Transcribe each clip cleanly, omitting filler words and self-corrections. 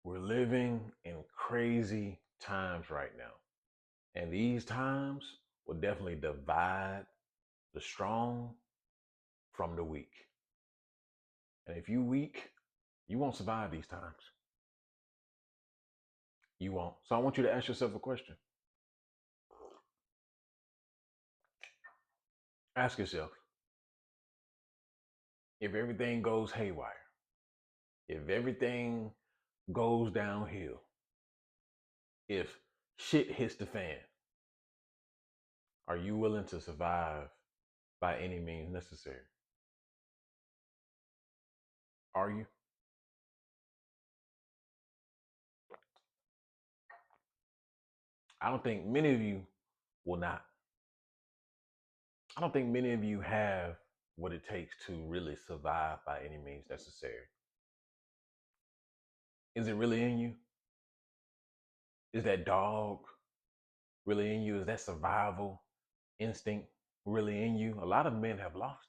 We're living in crazy times right now. And these times will definitely divide the strong from the weak. And if you weak, you won't survive these times. You won't. So I want you to ask yourself a question. Ask yourself, if everything goes haywire, if everything goes downhill, if shit hits the fan, are you willing to survive by any means necessary? Are you? I don't think many of you will not. I don't think many of you have what it takes to really survive by any means necessary. Is it really in you? Is that dog really in you? Is that survival instinct really in you? A lot of men have lost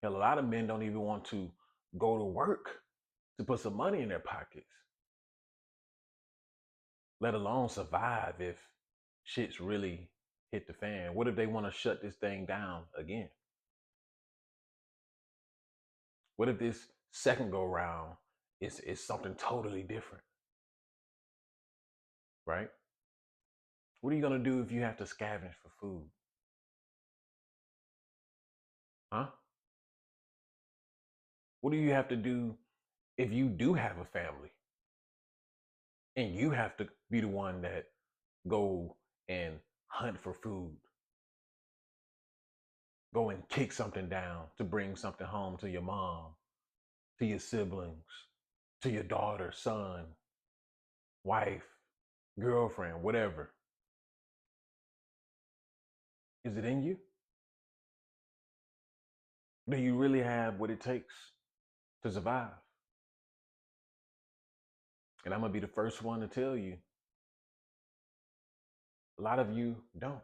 that. Hell, a lot of men don't even want to go to work to put some money in their pockets, let alone survive if shit's really hit the fan. What if they want to shut this thing down again? What if this second go round is something totally different, right? What are you gonna do if you have to scavenge for food? Huh? What do you have to do if you do have a family and you have to be the one that go and hunt for food, go and kick something down to bring something home to your mom, to your siblings, to your daughter, son, wife, girlfriend, whatever? Is it in you? Do you really have what it takes to survive? And I'm gonna be the first one to tell you, a lot of you don't.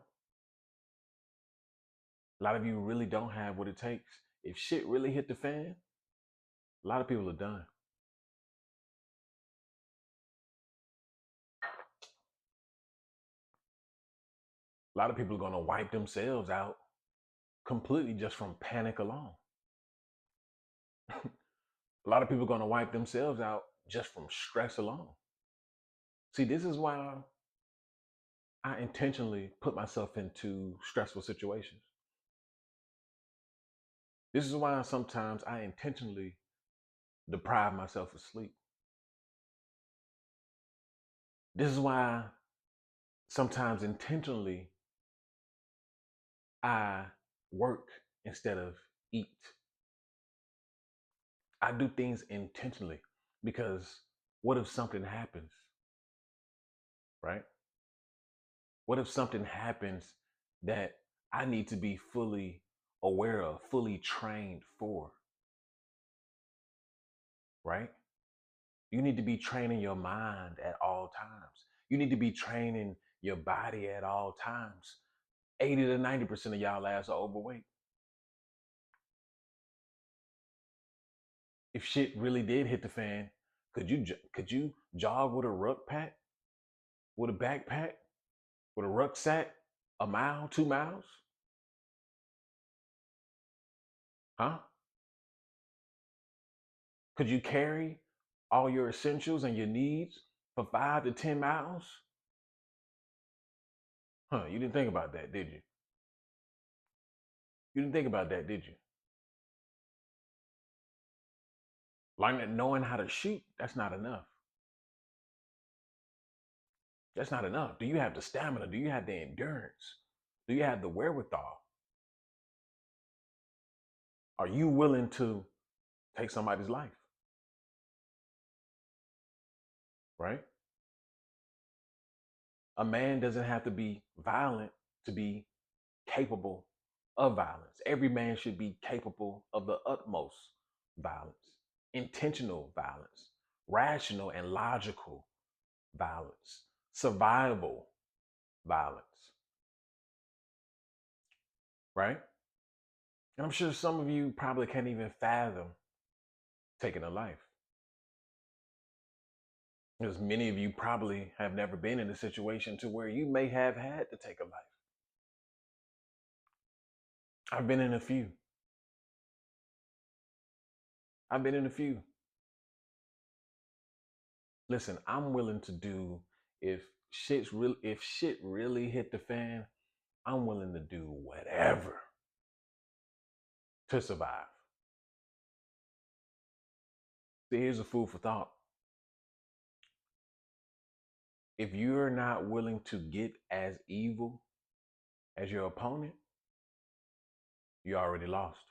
A lot of you really don't have what it takes. If shit really hit the fan, a lot of people are done. A lot of people are going to wipe themselves out completely just from panic alone. A lot of people are going to wipe themselves out just from stress alone. See, this is why I intentionally put myself into stressful situations. This is why sometimes I intentionally deprive myself of sleep. This is why sometimes intentionally I work instead of eat. I do things intentionally because what if something happens, right? What if something happens that I need to be fully aware of, fully trained for, right? You need to be training your mind at all times. You need to be training your body at all times. 80 to 90% of y'all ass are overweight. If shit really did hit the fan, could you jog with a rucksack, with a backpack, with a rucksack, a mile, 2 miles? Huh? Could you carry all your essentials and your needs for 5 to 10 miles? Huh, you didn't think about that, did you? You didn't think about that, did you? Learning, knowing how to shoot, that's not enough. That's not enough. Do you have the stamina? Do you have the endurance? Do you have the wherewithal? Are you willing to take somebody's life? Right? A man doesn't have to be violent to be capable of violence. Every man should be capable of the utmost violence, intentional violence, rational and logical violence, survival violence, right? And I'm sure some of you probably can't even fathom taking a life. Because many of you probably have never been in a situation to where you may have had to take a life. I've been in a few. I've been in a few. Listen, I'm willing to do if shit really hit the fan, I'm willing to do whatever to survive. See, here's a food for thought. If you're not willing to get as evil as your opponent, you already lost.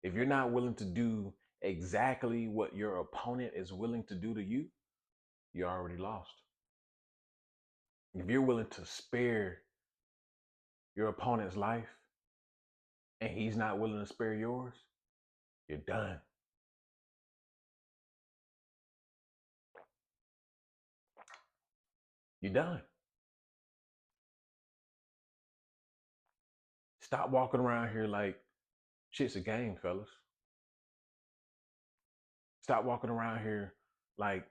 If you're not willing to do exactly what your opponent is willing to do to you, you're already lost. If you're willing to spare your opponent's life and he's not willing to spare yours, you're done. You're done. Stop walking around here like shit's a game, fellas. Stop walking around here like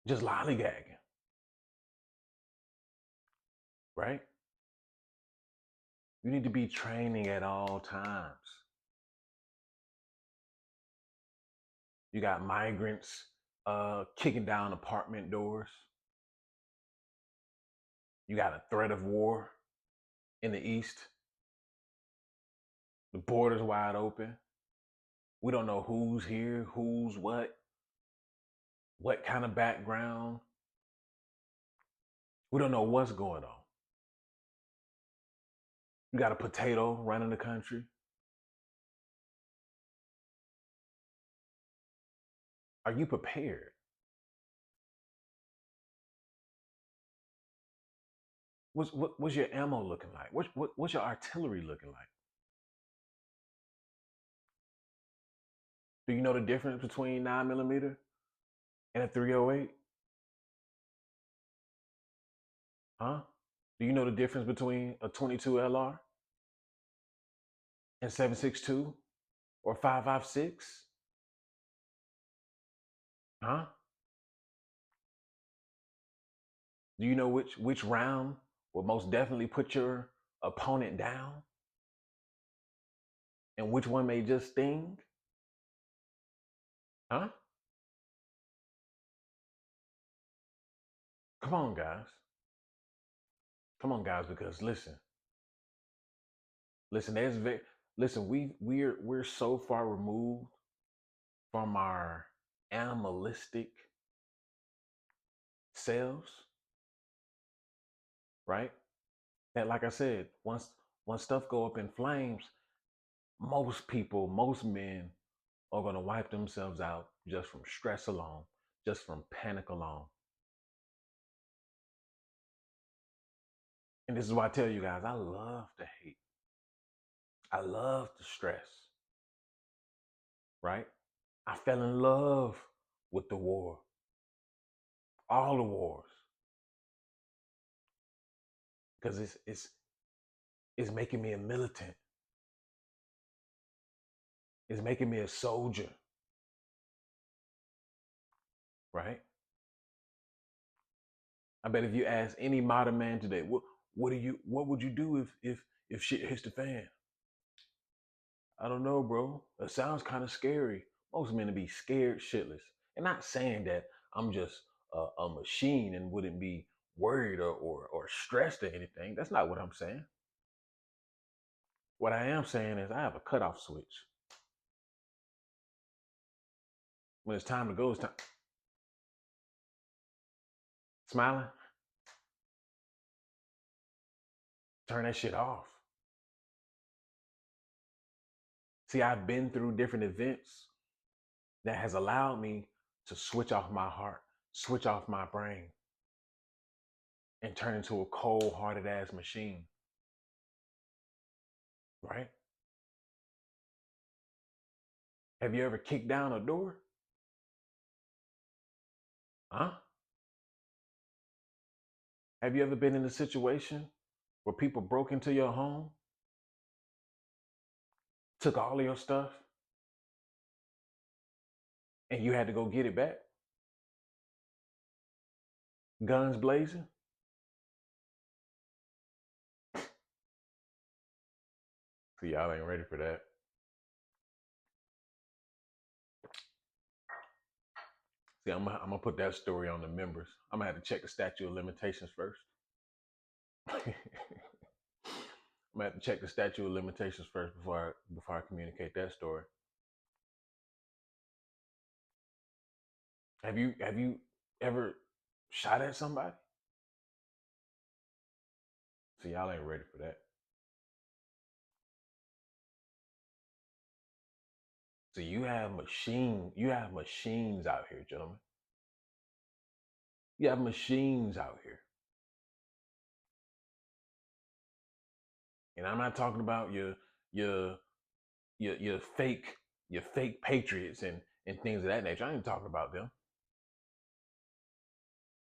just lollygagging, right? You need to be training at all times. You got migrants kicking down apartment doors. You got a threat of war in the east. The border's wide open. We don't know who's here, who's what kind of background. We don't know what's going on. You got a potato running the country. Are you prepared? What's your ammo looking like? What's your artillery looking like? Do you know the difference between 9mm and a 308? Huh? Do you know the difference between a 22 LR and 7.62 or 5.56? Huh? Do you know which round will most definitely put your opponent down and which one may just sting? Huh? Come on, guys. Come on, guys, because listen, we're so far removed from our animalistic selves, right? That, like I said, once stuff go up in flames, most people, most men are gonna wipe themselves out just from stress alone, just from panic alone. And this is why I tell you guys, I love to hate. I love to stress, right? I fell in love with the war, all the wars, because it's making me a militant. It's making me a soldier, right? I bet if you ask any modern man today, what would you do if shit hits the fan? I don't know, bro. It sounds kind of scary. Most men would be scared shitless. And not saying that I'm just a machine and wouldn't be worried or stressed or anything. That's not what I'm saying. What I am saying is I have a cutoff switch. When it's time to go, it's time. Smiling, turn that shit off. See, I've been through different events that has allowed me to switch off my heart, switch off my brain, and turn into a cold-hearted ass machine. Right? Have you ever kicked down a door? Huh? Have you ever been in a situation where people broke into your home, took all of your stuff, and you had to go get it back, guns blazing. See, y'all ain't ready for that. See, I'm gonna put that story on the members. I'm gonna have to check the statute of limitations first. I'm gonna have to check the statute of limitations first before I communicate that story. Have you ever shot at somebody? See, y'all ain't ready for that. So you have machines out here, gentlemen. You have machines out here. And I'm not talking about your your fake your fake patriots and things of that nature. I ain't talking about them.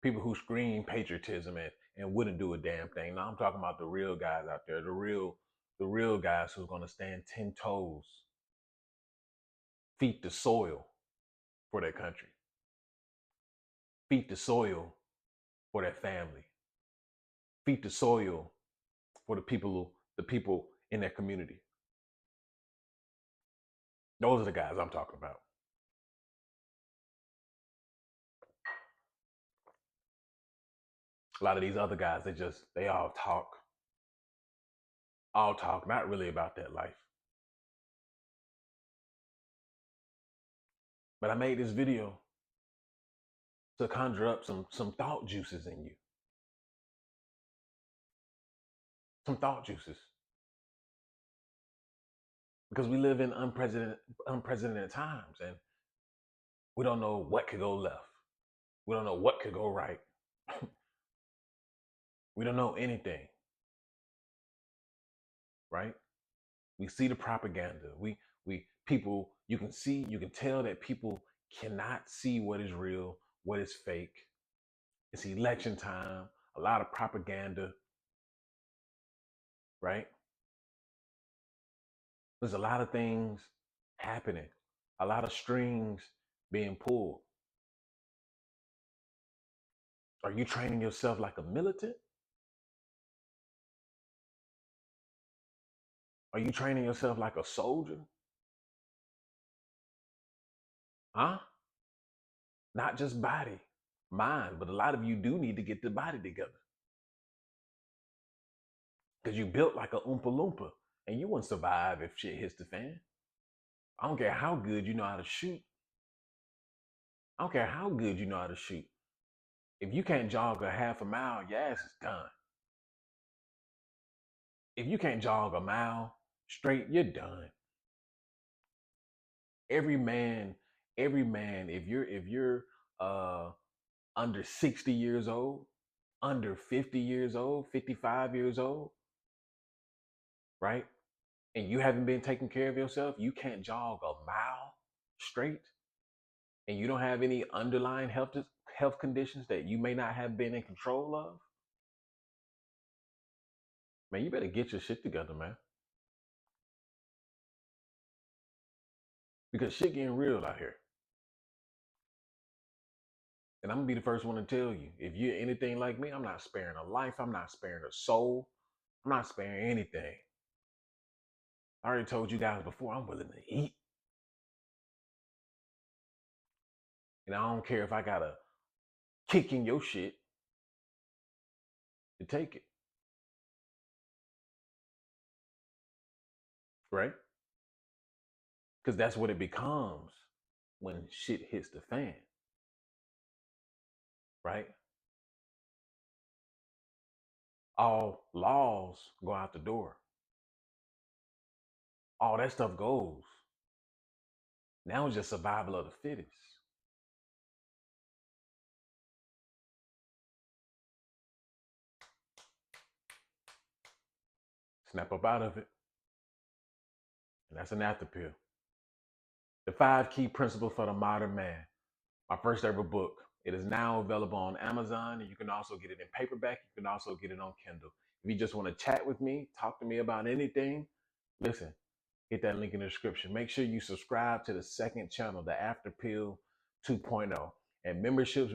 People who scream patriotism and wouldn't do a damn thing. No, I'm talking about the real guys out there, the real guys who's gonna stand 10 toes, feet the soil for their country, feet the soil for their family, feet the soil for the people in their community. Those are the guys I'm talking about. A lot of these other guys, they all talk, not really about that life. But I made this video to conjure up some thought juices in you, some thought juices, because we live in unprecedented times, and we don't know what could go left. We don't know what could go right. We don't know anything, right? We see the propaganda. We people, you can tell that people cannot see what is real, what is fake. It's election time, a lot of propaganda, right? There's a lot of things happening, a lot of strings being pulled. Are you training yourself like a militant? Are you training yourself like a soldier? Huh? Not just body, mind, but a lot of you do need to get the body together because you built like a Oompa Loompa and you wouldn't survive if shit hits the fan. I don't care how good you know how to shoot. I don't care how good you know how to shoot. If you can't jog a half a mile, your ass is done. If you can't jog a mile straight, you're done. Every man, every man, if you're uh under 60 years old, under 50 years old, 55 years old, right? And you haven't been taking care of yourself, you can't jog a mile straight, and you don't have any underlying health conditions that you may not have been in control of, man, you better get your shit together, man. Because shit getting real out here. And I'm gonna be the first one to tell you, if you're anything like me, I'm not sparing a life, I'm not sparing a soul, I'm not sparing anything. I already told you guys before, I'm willing to eat. And I don't care if I gotta kick in your shit to take it, right? Because that's what it becomes when shit hits the fan, right? All laws go out the door. All that stuff goes. Now it's just survival of the fittest. Snap up out of it. And that's an after pill. The 5 Key Principles for the Modern Man, my first ever book. It is now available on Amazon, and you can also get it in paperback. You can also get it on Kindle. If you just want to chat with me, talk to me about anything, listen, hit that link in the description. Make sure you subscribe to the second channel, the After Pill 2.0. And memberships,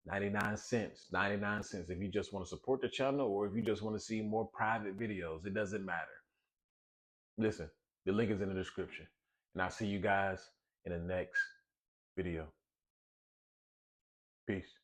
99 cents, 99 cents. If you just want to support the channel or if you just want to see more private videos, it doesn't matter. Listen, the link is in the description. And I'll see you guys in the next video. Peace.